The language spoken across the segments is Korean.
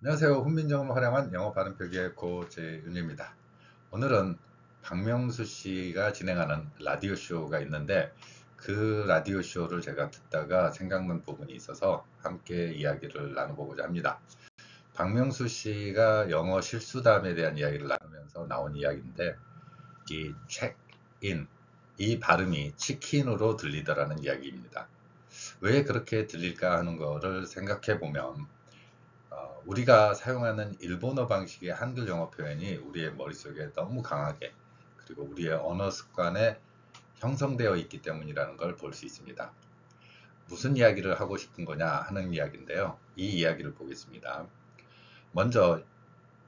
안녕하세요. 훈민정음을 활용한 영어 발음 표기의 고재윤입니다. 오늘은 박명수 씨가 진행하는 라디오 쇼가 있는데 그 라디오 쇼를 제가 듣다가 생각난 부분이 있어서 함께 이야기를 나눠보고자 합니다. 박명수 씨가 영어 실수담에 대한 이야기를 나누면서 나온 이야기인데 이 체크인, 이 발음이 치킨으로 들리더라는 이야기입니다. 왜 그렇게 들릴까 하는 거를 생각해 보면 우리가 사용하는 일본어 방식의 한글 영어 표현이 우리의 머릿속에 너무 강하게 그리고 우리의 언어 습관에 형성되어 있기 때문이라는 걸 볼 수 있습니다. 무슨 이야기를 하고 싶은 거냐 하는 이야기인데요. 이 이야기를 보겠습니다. 먼저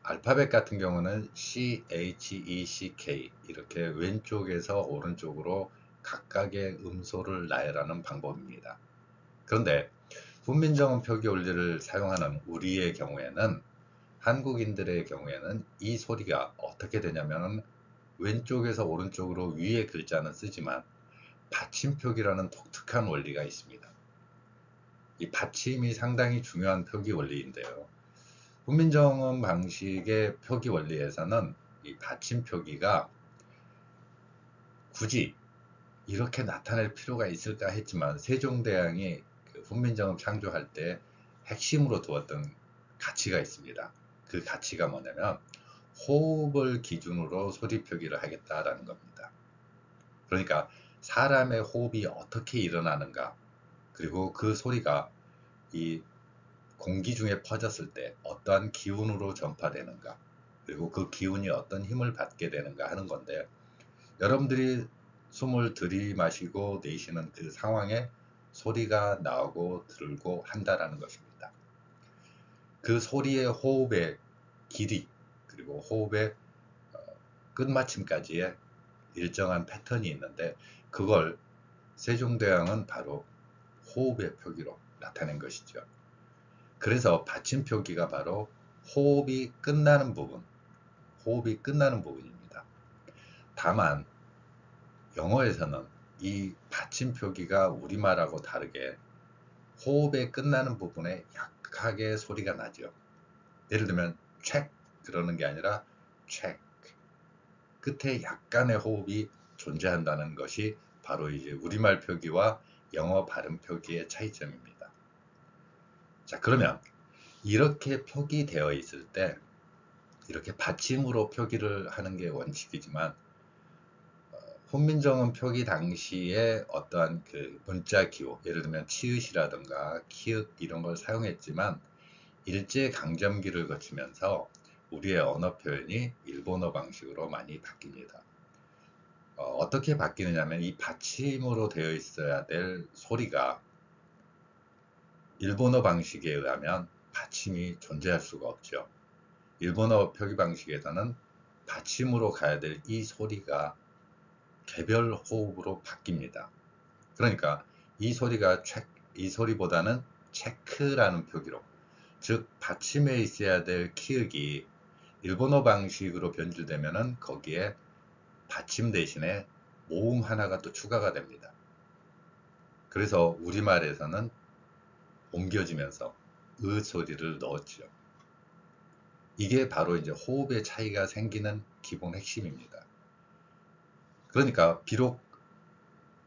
알파벳 같은 경우는 C, H, E, C, K 이렇게 왼쪽에서 오른쪽으로 각각의 음소를 나열하는 방법입니다. 그런데 훈민정음 표기 원리를 사용하는 우리의 경우에는 한국인들의 경우에는 이 소리가 어떻게 되냐면 왼쪽에서 오른쪽으로 위의 글자는 쓰지만 받침표기라는 독특한 원리가 있습니다. 이 받침이 상당히 중요한 표기 원리인데요. 훈민정음 방식의 표기 원리에서는 이 받침표기가 굳이 이렇게 나타낼 필요가 있을까 했지만 세종대왕이 그 훈민정음 창조할 때 핵심으로 두었던 가치가 있습니다. 그 가치가 뭐냐면 호흡을 기준으로 소리 표기를 하겠다라는 겁니다. 그러니까 사람의 호흡이 어떻게 일어나는가, 그리고 그 소리가 이 공기 중에 퍼졌을 때 어떠한 기운으로 전파되는가, 그리고 그 기운이 어떤 힘을 받게 되는가 하는 건데, 여러분들이 숨을 들이마시고 내쉬는 그 상황에 소리가 나오고 들고 한다라는 것입니다. 그 소리의 호흡의 길이, 그리고 호흡의 끝마침까지의 일정한 패턴이 있는데 그걸 세종대왕은 바로 호흡의 표기로 나타낸 것이죠. 그래서 받침표기가 바로 호흡이 끝나는 부분, 호흡이 끝나는 부분입니다. 다만 영어에서는 이 받침표기가 우리말하고 다르게 호흡의 끝나는 부분에 약하게 소리가 나죠. 예를 들면 check 그러는 게 아니라 check, 끝에 약간의 호흡이 존재한다는 것이 바로 이제 우리말 표기와 영어 발음 표기의 차이점입니다. 자, 그러면 이렇게 표기되어 있을 때 이렇게 받침으로 표기를 하는 게 원칙이지만 훈민정음 표기 당시에 어떠한 그 문자 기호, 예를 들면 치읓이라든가 키읔 이런 걸 사용했지만 일제 강점기를 거치면서 우리의 언어 표현이 일본어 방식으로 많이 바뀝니다. 어떻게 바뀌느냐면 이 받침으로 되어 있어야 될 소리가 일본어 방식에 의하면 받침이 존재할 수가 없죠. 일본어 표기 방식에서는 받침으로 가야 될 이 소리가 개별 호흡으로 바뀝니다. 그러니까 이 소리가 이 소리보다는 체크라는 표기로, 즉 받침에 있어야 될 키읔이 일본어 방식으로 변질되면은 거기에 받침 대신에 모음 하나가 또 추가가 됩니다. 그래서 우리말에서는 옮겨지면서 으 소리를 넣었죠. 이게 바로 이제 호흡의 차이가 생기는 기본 핵심입니다. 그러니까 비록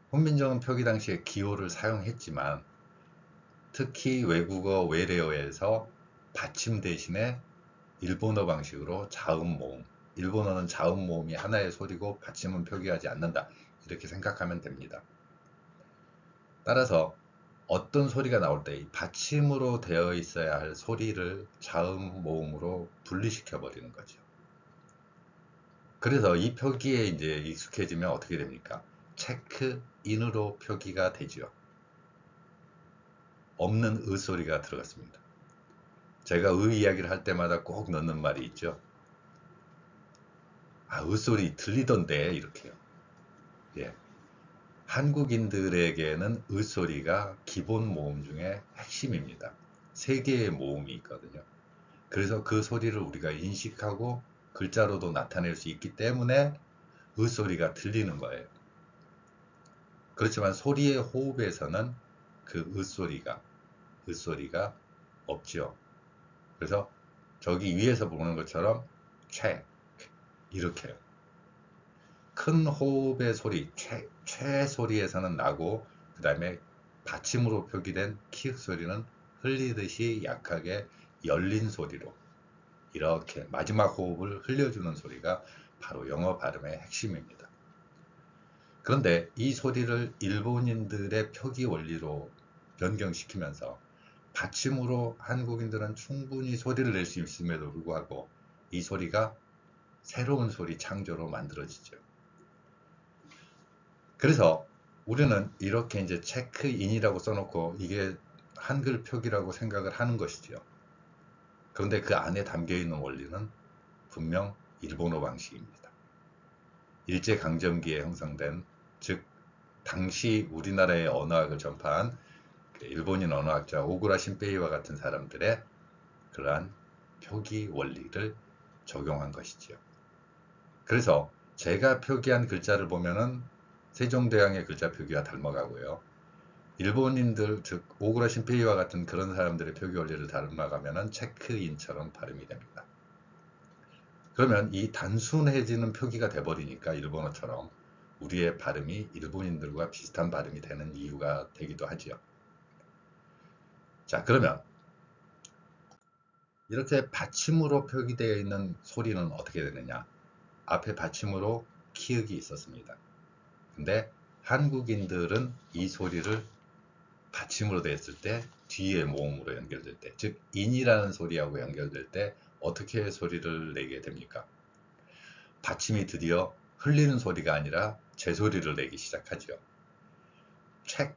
훈민정음 표기 당시에 기호를 사용했지만 특히 외국어 외래어에서 받침 대신에 일본어 방식으로 자음 모음, 일본어는 자음 모음이 하나의 소리고 받침은 표기하지 않는다, 이렇게 생각하면 됩니다. 따라서 어떤 소리가 나올 때 이 받침으로 되어 있어야 할 소리를 자음 모음으로 분리시켜 버리는 거죠. 그래서 이 표기에 이제 익숙해지면 어떻게 됩니까? 체크 인으로 표기가 되죠. 없는 으 소리가 들어갔습니다. 제가 으 이야기를 할 때마다 꼭 넣는 말이 있죠. 아, 으 소리 들리던데 이렇게요. 예. 한국인들에게는 으 소리가 기본 모음 중에 핵심입니다. 세 개의 모음이 있거든요. 그래서 그 소리를 우리가 인식하고 글자로도 나타낼 수 있기 때문에 으 소리가 들리는 거예요. 그렇지만 소리의 호흡에서는 그 으 소리가 없죠. 그래서 저기 위에서 보는 것처럼 체크 이렇게요. 큰 호흡의 소리, 최 소리에서는 나고, 그 다음에 받침으로 표기된 키읔 소리는 흘리듯이 약하게 열린 소리로, 이렇게 마지막 호흡을 흘려주는 소리가 바로 영어 발음의 핵심입니다. 그런데 이 소리를 일본인들의 표기 원리로 변경시키면서 받침으로 한국인들은 충분히 소리를 낼 수 있음에도 불구하고 이 소리가 새로운 소리 창조로 만들어지죠. 그래서 우리는 이렇게 이제 체크인이라고 써놓고 이게 한글 표기라고 생각을 하는 것이죠. 그런데 그 안에 담겨 있는 원리는 분명 일본어 방식입니다. 일제강점기에 형성된, 즉 당시 우리나라의 언어학을 전파한 일본인 언어학자 오구라 신페이와 같은 사람들의 그러한 표기 원리를 적용한 것이지요. 그래서 제가 표기한 글자를 보면은 세종대왕의 글자 표기와 닮아가고요. 일본인들, 즉 오구라 신페이와 같은 그런 사람들의 표기 원리를 닮아가면은 체크인처럼 발음이 됩니다. 그러면 이 단순해지는 표기가 돼버리니까 일본어처럼 우리의 발음이 일본인들과 비슷한 발음이 되는 이유가 되기도 하지요. 자, 그러면 이렇게 받침으로 표기되어 있는 소리는 어떻게 되느냐? 앞에 받침으로 키읔이 있었습니다. 근데 한국인들은 이 소리를 받침으로 되었을 때 뒤에 모음으로 연결될 때, 즉 인이라는 소리하고 연결될 때 어떻게 소리를 내게 됩니까? 받침이 드디어 흘리는 소리가 아니라 제 소리를 내기 시작하죠. 책,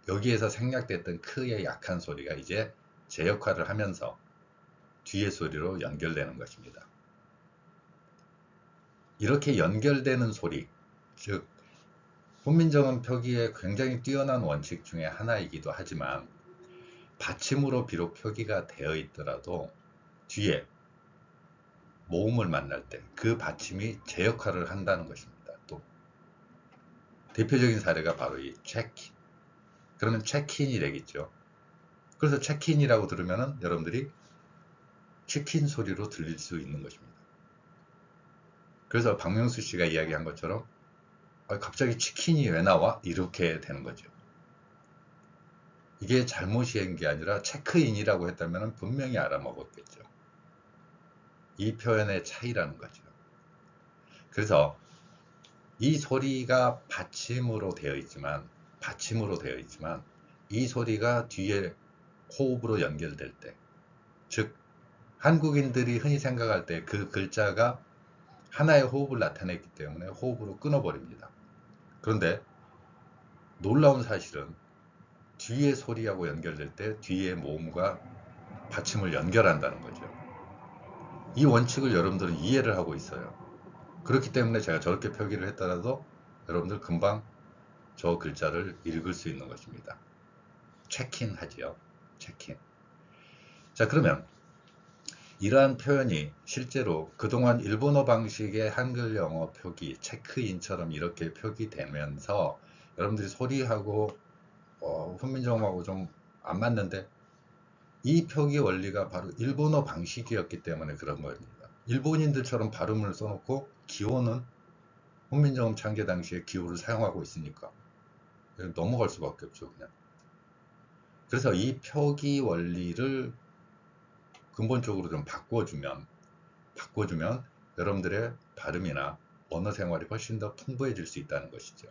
여기에서 생략됐던 크의 약한 소리가 이제 제 역할을 하면서 뒤의 소리로 연결되는 것입니다. 이렇게 연결되는 소리, 즉 훈민정음 표기의 굉장히 뛰어난 원칙 중에 하나이기도 하지만 받침으로 비록 표기가 되어 있더라도 뒤에 모음을 만날 때 그 받침이 제 역할을 한다는 것입니다. 또 대표적인 사례가 바로 이 체킨. 그러면 체킨이 되겠죠. 그래서 체킨이라고 들으면은 여러분들이 치킨 소리로 들릴 수 있는 것입니다. 그래서 박명수 씨가 이야기한 것처럼 갑자기 치킨이 왜 나와? 이렇게 되는 거죠. 이게 잘못인 게 아니라 체크인이라고 했다면 분명히 알아먹었겠죠. 이 표현의 차이라는 거죠. 그래서 이 소리가 받침으로 되어 있지만 이 소리가 뒤에 호흡으로 연결될 때, 즉 한국인들이 흔히 생각할 때 그 글자가 하나의 호흡을 나타냈기 때문에 호흡으로 끊어버립니다. 그런데 놀라운 사실은 뒤에 소리하고 연결될 때 뒤에 모음과 받침을 연결한다는 거죠. 이 원칙을 여러분들은 이해를 하고 있어요. 그렇기 때문에 제가 저렇게 표기를 했더라도 여러분들 금방 저 글자를 읽을 수 있는 것입니다. 체킨 하지요. 체킨. 자, 그러면 이러한 표현이 실제로 그동안 일본어 방식의 한글 영어 표기, 체크인처럼 이렇게 표기되면서 여러분들이 소리하고 훈민정음하고 좀 안 맞는데, 이 표기 원리가 바로 일본어 방식이었기 때문에 그런 겁니다. 일본인들처럼 발음을 써놓고 기호는 훈민정음 창제 당시에 기호를 사용하고 있으니까 넘어갈 수밖에 없죠, 그냥. 그래서 이 표기 원리를 근본적으로 좀 바꿔주면 여러분들의 발음이나 언어 생활이 훨씬 더 풍부해질 수 있다는 것이죠.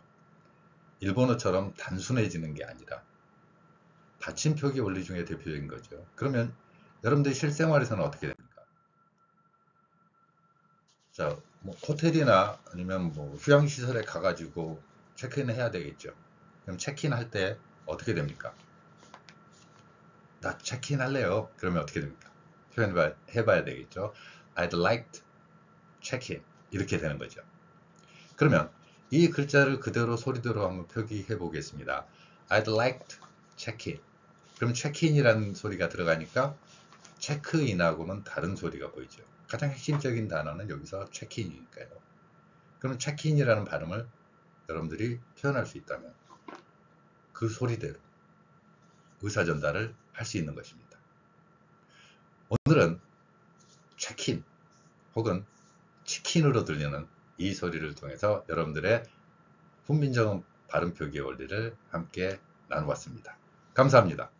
일본어처럼 단순해지는 게 아니라 받침 표기 원리 중에 대표적인 거죠. 그러면 여러분들이 실생활에서는 어떻게 됩니까? 자, 뭐 호텔이나 아니면 뭐 휴양시설에 가가지고 체크인을 해야 되겠죠. 그럼 체크인 할 때 어떻게 됩니까? 나 체크인 할래요. 그러면 어떻게 됩니까? 해봐야 되겠죠. I'd like to check in. 이렇게 되는 거죠. 그러면 이 글자를 그대로 소리대로 한번 표기해 보겠습니다. I'd like to check in. 그럼 체크인이라는 소리가 들어가니까 체크인하고는 다른 소리가 보이죠. 가장 핵심적인 단어는 여기서 체크인이니까요. 그럼 체크인이라는 발음을 여러분들이 표현할 수 있다면 그 소리대로 의사전달을 할 수 있는 것입니다. 오늘은 체킨 혹은 치킨으로 들리는 이 소리를 통해서 여러분들의 훈민정음 발음 표기의 원리를 함께 나눠봤습니다. 감사합니다.